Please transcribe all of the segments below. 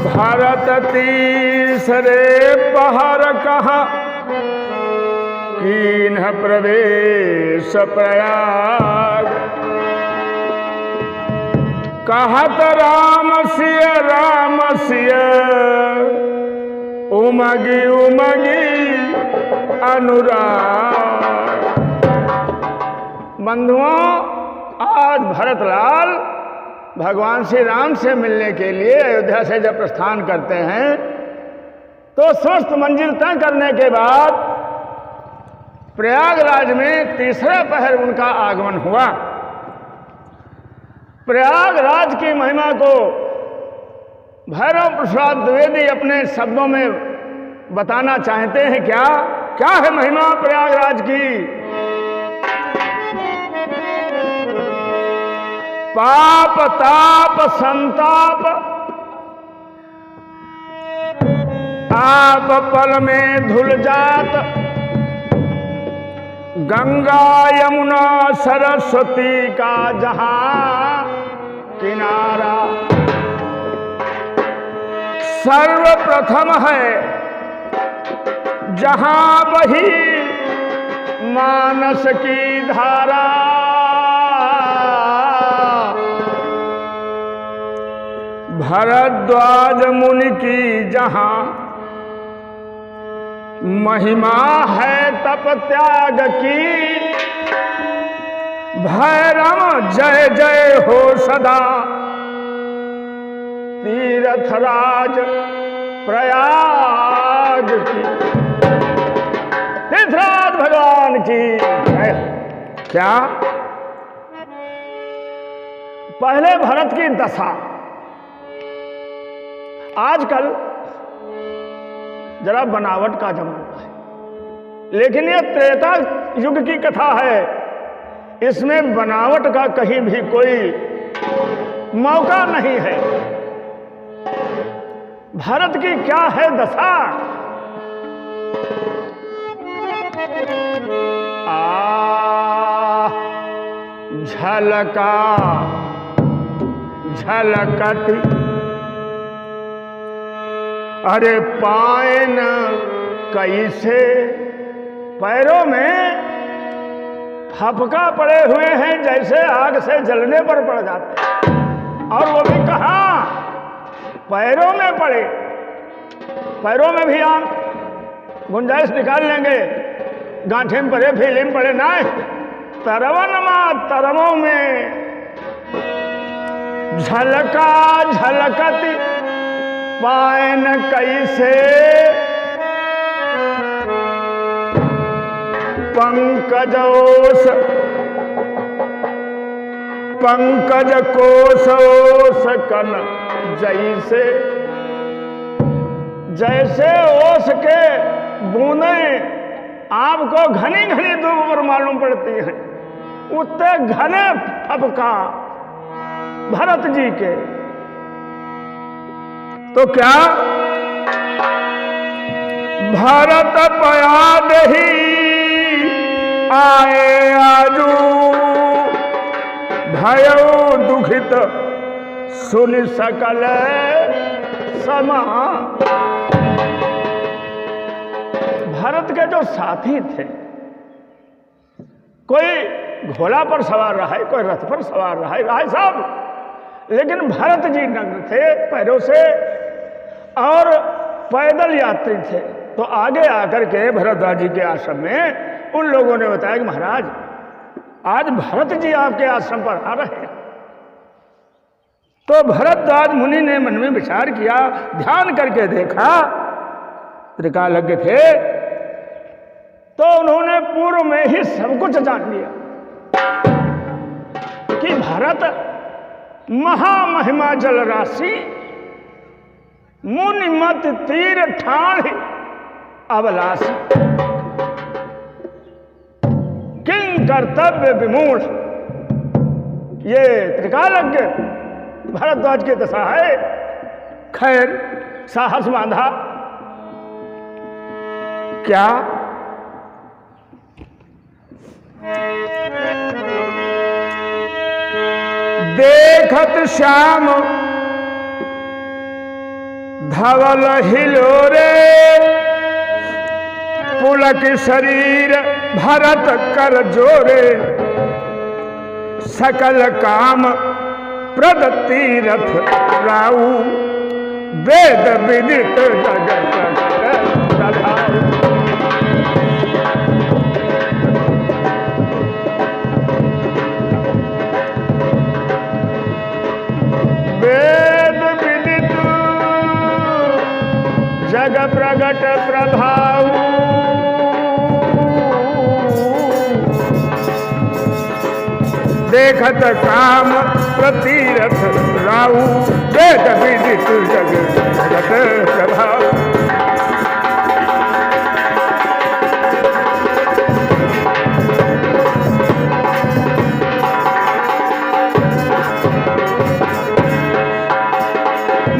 भारत तीसरे पहर कहा कीन्ह प्रवेश प्रयाग। कहत राम सिय उमगी उमगी अनुराग। बंधुओं, आज भरतलाल भगवान श्री राम से मिलने के लिए अयोध्या से जब प्रस्थान करते हैं तो समस्त मंजिल तय करने के बाद प्रयागराज में तीसरा पहर उनका आगमन हुआ। प्रयागराज की महिमा को भैरव प्रसाद द्विवेदी अपने शब्दों में बताना चाहते हैं। क्या क्या है महिमा प्रयागराज की? पाप ताप संताप आप पल में धुल जात। गंगा यमुना सरस्वती का जहां किनारा। सर्वप्रथम है जहां बही मानस की धारा। भरद्वाज मुनि की जहां महिमा है तप त्याग की। भैरव जय जय हो सदा तीर्थराज प्रयाग की। तीर्थराज भगवान की जय। क्या पहले भरत की दशा। आजकल जरा बनावट का जमाना है, लेकिन यह त्रेता युग की कथा है। इसमें बनावट का कहीं भी कोई मौका नहीं है। भारत की क्या है दशा? झलका झलकती अरे पाए न कैसे। पैरों में फपका पड़े हुए हैं जैसे आग से जलने पर पड़ जाते हैं। और वो भी कहाँ? पैरों में पड़े। पैरों में भी आप गुंजाइश निकाल लेंगे। गांठे में पड़े, फीली में पड़े ना। तरवनमा तरवों में झलका झलकती पाए न कैसे। पंकजोस पंकज कोशोस कन जैसे। जैसे ओस के बूंदें आपको घनी घनी दूर पर मालूम पड़ती हैं, उतने घने फपका भरत जी के। तो क्या भरत पयाद ही आए आजू। भयो दुखित सुन सकल समा। भरत के जो साथी थे, कोई घोड़ा पर सवार रहा है, कोई रथ पर सवार रहा है साहब, लेकिन भरत जी नग्न थे पैरों से और पैदल यात्री थे। तो आगे आकर के भरद्वाज जी के आश्रम में उन लोगों ने बताया कि महाराज आज भरत जी आपके आश्रम पर आ रहे हैं। तो भरद्वाज मुनि ने मन में विचार किया, ध्यान करके देखा, त्रिकालज्ञ थे, तो उन्होंने पूर्व में ही सब कुछ जान लिया कि भरत महामहिमा जल राशि मुनि मत तीर ठाण अबलासी। किंग कर्तव्य विमूढ़। ये त्रिकालज्ञ भरद्वाज की दशा है। खैर साहस बांधा। क्या देखत श्याम धवल हिलोरे पुलक शरीर भरत कर जोरे, सकल काम प्रद तीरथ राऊ, वेद विदित जगत प्रधाऊ। वेद विदित जग प्रगट प्रभाऊ, देखत काम प्रतीरथ राऊ, वेद विदित जग प्रगट प्रभाऊ।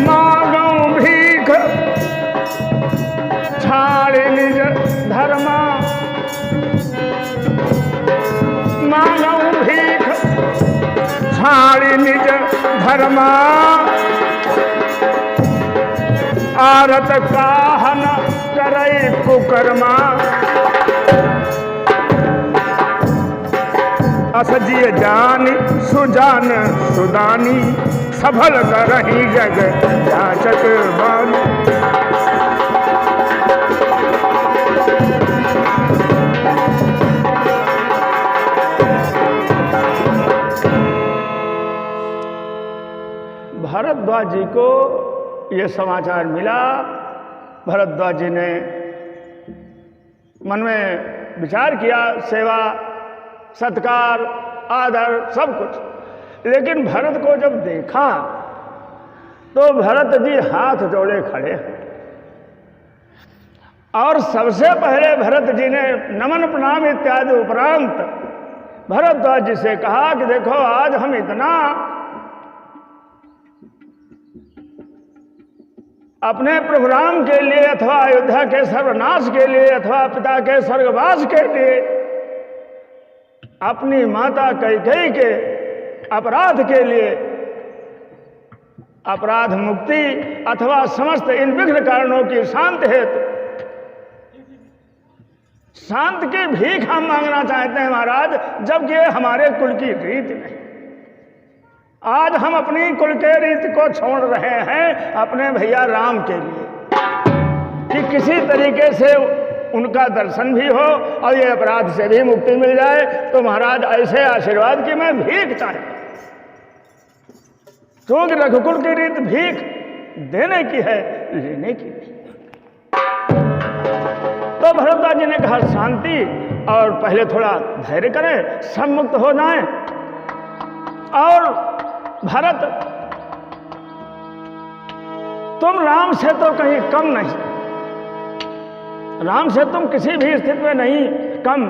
मांगऊ भीख छाड़ निज धर्मा, मांगऊ भीख छाड़ी निज धर्मा, आरत काहन करई कुकर्मा। असजिय जानी सुजान सुदानी, सफल करही जग जाचक बानी। भरद्वाज जी को यह समाचार मिला। भरद्वाज जी ने मन में विचार किया, सेवा सत्कार आदर सब कुछ, लेकिन भरत को जब देखा तो भरत जी हाथ जोड़े खड़े हैं। और सबसे पहले भरत जी ने नमन प्रणाम इत्यादि उपरांत भरद्वाज जी से कहा कि देखो, आज हम इतना अपने प्रभु राम के लिए अथवा अयोध्या के सर्वनाश के लिए अथवा पिता के स्वर्गवास के लिए, अपनी माता कैकेयी के अपराध के लिए, अपराध मुक्ति अथवा समस्त इन विघ्न कारणों की शांति हेतु शांत की भीख हम मांगना चाहते हैं महाराज, जबकि ये हमारे कुल की रीत नहीं। आज हम अपनी कुल के रीत को छोड़ रहे हैं अपने भैया राम के लिए, कि किसी तरीके से उनका दर्शन भी हो और ये अपराध से भी मुक्ति मिल जाए। तो महाराज ऐसे आशीर्वाद की मैं भीख चाहता, क्योंकि रघुकुल की रीत भीख देने की है, लेने की नहीं। तो भरद्वाज जी ने कहा शांति, और पहले थोड़ा धैर्य करें, सब मुक्त हो जाएं। और भरत, तुम राम से तो कहीं कम नहीं, राम से तुम किसी भी स्थिति में नहीं कम।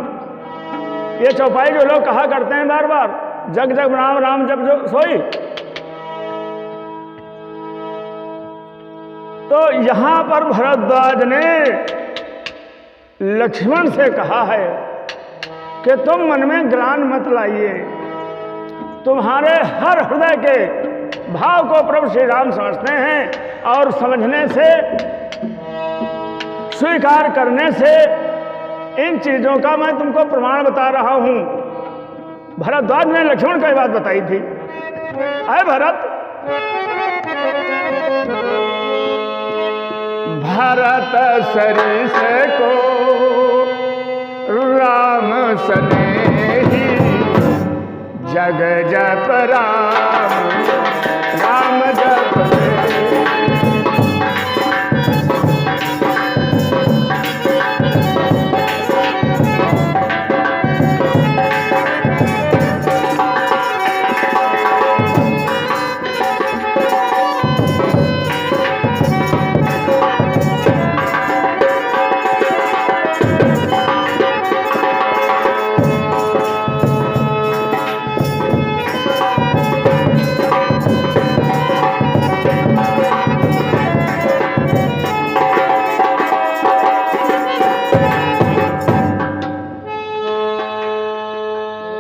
ये चौपाई जो लोग कहा करते हैं बार बार, जग जग राम राम जब जो सोई, तो यहां पर भरद्वाज ने लक्ष्मण से कहा है कि तुम मन में ग्लानि मत लाइए, तुम्हारे हर हृदय के भाव को प्रभु श्री राम समझते हैं, और समझने से, स्वीकार करने से इन चीजों का मैं तुमको प्रमाण बता रहा हूं। भरद्वाज ने लक्ष्मण को यह बात बताई थी। अरे भरत, भरत सरिस को राम सनेही, जग जप राम राम जप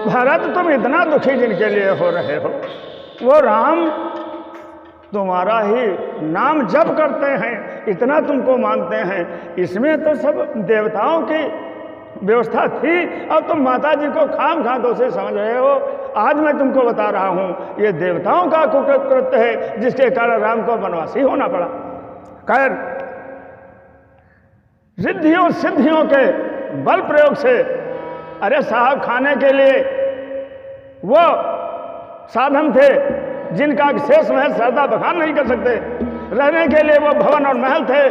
भरत, तुम इतना दुखी जिनके लिए हो रहे हो, वो राम तुम्हारा ही नाम जप करते हैं, इतना तुमको मानते हैं। इसमें तो सब देवताओं की व्यवस्था थी, अब तुम माता जी को खाम खा दोषी समझ रहे हो। आज मैं तुमको बता रहा हूं, ये देवताओं का कुकृत्य है जिसके कारण राम को वनवासी होना पड़ा। खैर, रिद्धियों सिद्धियों के बल प्रयोग से, अरे साहब, खाने के लिए वो साधन थे जिनका शेष महल सरदा बखान नहीं कर सकते, रहने के लिए वो भवन और महल थे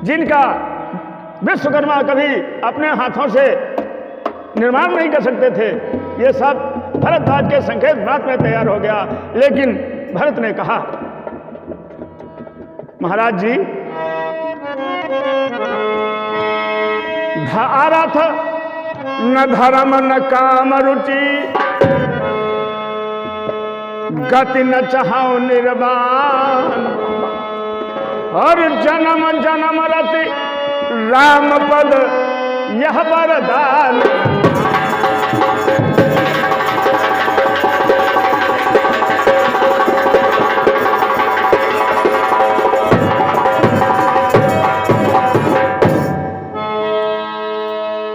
जिनका विश्वकर्मा कभी अपने हाथों से निर्माण नहीं कर सकते थे। ये सब भरतध्वज के संकेत रात में तैयार हो गया। लेकिन भरत ने कहा, महाराज जी, आराथ न धर्म न काम रुचि, गति न चाहौ निर्वाण, और जन्म जन्म रति राम पद यह वरदान।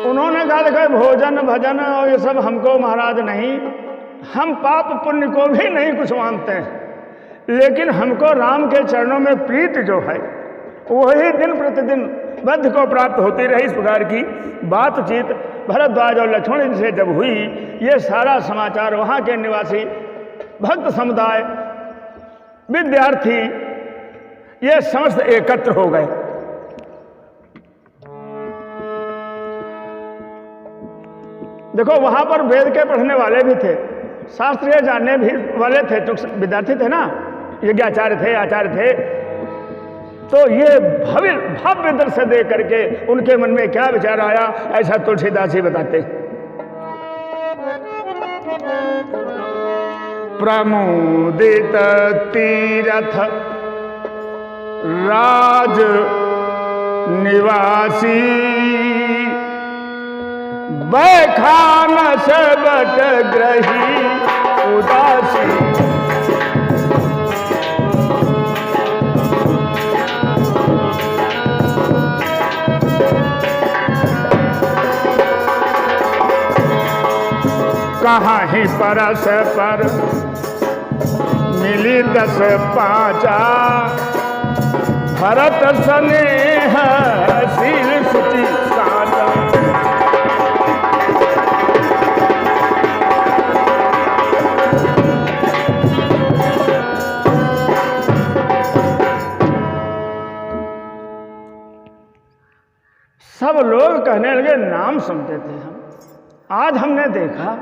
उन्होंने कहा, देखो भोजन भजन और ये सब हमको महाराज नहीं, हम पाप पुण्य को भी नहीं कुछ मानते हैं, लेकिन हमको राम के चरणों में प्रीति जो है वही दिन प्रतिदिन बद्ध को प्राप्त होती रही। इस प्रकार की बातचीत भरद्वाज और लक्ष्मण जी से जब हुई, ये सारा समाचार वहाँ के निवासी भक्त समुदाय, विद्यार्थी, ये समस्त एकत्र हो गए। देखो, वहाँ पर वेद के पढ़ने वाले भी थे, शास्त्रीय जानने भी वाले थे, जो विद्यार्थी थे ना, यज्ञाचार्य थे, आचार्य थे। तो ये भव्य दृश्य देख करके उनके मन में क्या विचार आया, ऐसा तुलसीदास जी बताते। प्रमोदित तीरथ राज निवासी, बैखान सबट ग्रही उदासी। कहाँ ही परस पर मिली 10 पाँचा, भरत स्नेह शील सुचि साचा। सब लोग कहने लगे, नाम सुनते थे हम, आज हमने देखा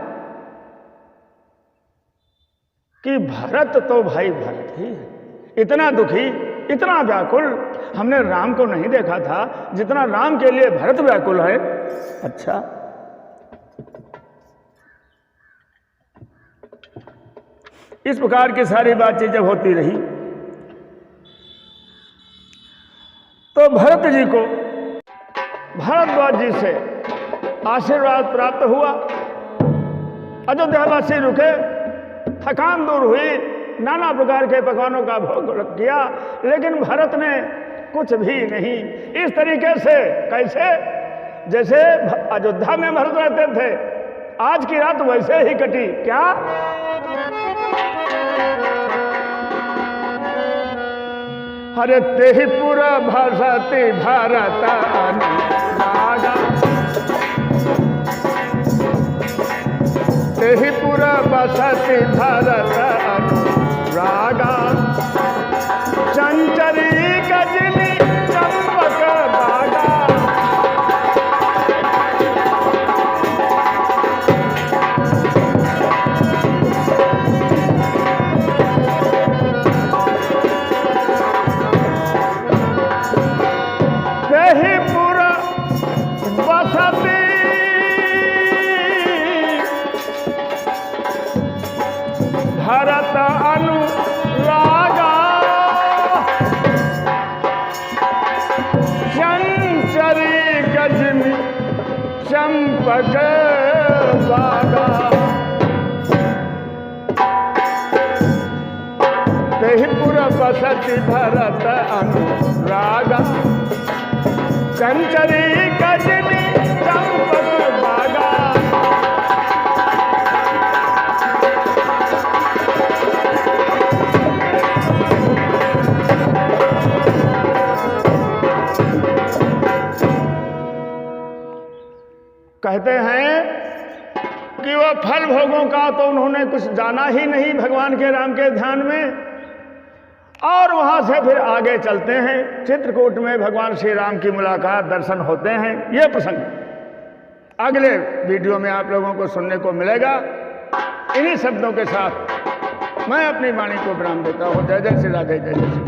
कि भरत तो भाई भरत ही है। इतना दुखी, इतना व्याकुल हमने राम को नहीं देखा था जितना राम के लिए भरत व्याकुल है। अच्छा, इस प्रकार की सारी बातचीत जब होती रही तो भरत जी को भरद्वाज जी से आशीर्वाद प्राप्त हुआ। अयोध्यावासी रुके, थकान दूर हुई, नाना प्रकार के पकवानों का भोग किया, लेकिन भरत ने कुछ भी नहीं। इस तरीके से, कैसे? जैसे अयोध्या में भरत रहते थे, आज की रात वैसे ही कटी। क्या? हरे तेहिपुर भसति भरत अनुरागा, तेहिपुर बसति भरत अनुरागा, चंचरी गजनी चंपक बागा। तेहिपुर बसति भरत अनुरागा, चंचरी गजनी चंपक बागा। तेहिपुर बसति भरत अनुरागा, कंचरी कजली चंपक बागा। कहते हैं कि वो फल भोगों का तो उन्होंने कुछ जाना ही नहीं भगवान के राम के ध्यान में, और वहां से फिर आगे चलते हैं। चित्रकूट में भगवान श्री राम की मुलाकात, दर्शन होते हैं। ये प्रसंग अगले वीडियो में आप लोगों को सुनने को मिलेगा। इन्हीं शब्दों के साथ मैं अपनी वाणी को विराम देता हूँ। जय जय श्री राधे, जय जय श्री